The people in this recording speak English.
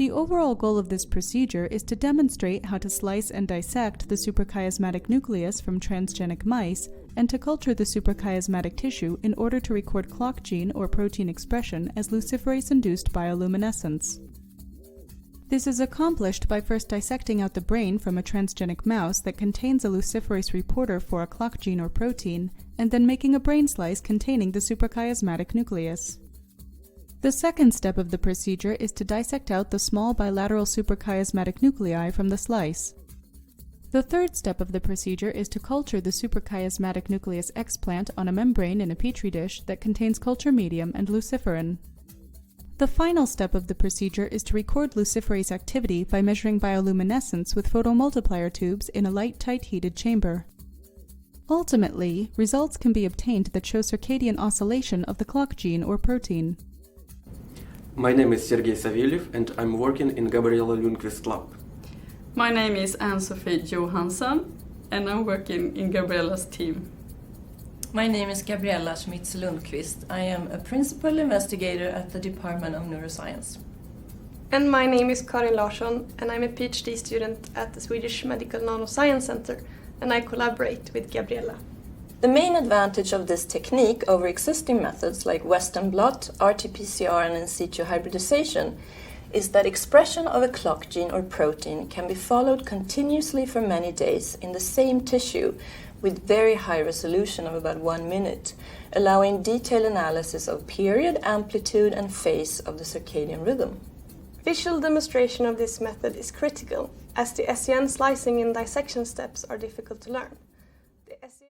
The overall goal of this procedure is to demonstrate how to slice and dissect the suprachiasmatic nucleus from transgenic mice and to culture the suprachiasmatic tissue in order to record clock gene or protein expression as luciferase-induced bioluminescence. This is accomplished by first dissecting out the brain from a transgenic mouse that contains a luciferase reporter for a clock gene or protein, and then making a brain slice containing the suprachiasmatic nucleus. The second step of the procedure is to dissect out the small bilateral suprachiasmatic nuclei from the slice. The third step of the procedure is to culture the suprachiasmatic nucleus explant on a membrane in a petri dish that contains culture medium and luciferin. The final step of the procedure is to record luciferase activity by measuring bioluminescence with photomultiplier tubes in a light, tight heated chamber. Ultimately, results can be obtained that show circadian oscillation of the clock gene or protein. My name is Sergey Savelyev and I'm working in Gabriella Lundkvist lab. My name is Anne-Sofie Johansson and I'm working in Gabriella's team. My name is Gabriella Lundkvist. I am a principal investigator at the Department of Neuroscience. And my name is Karin Larsson and I'm a PhD student at the Swedish Medical Nanoscience Center and I collaborate with Gabriella. The main advantage of this technique over existing methods like Western blot, RT-PCR and in situ hybridization is that expression of a clock gene or protein can be followed continuously for many days in the same tissue with very high resolution of about 1 minute, allowing detailed analysis of period, amplitude and phase of the circadian rhythm. Visual demonstration of this method is critical, as the SCN slicing and dissection steps are difficult to learn.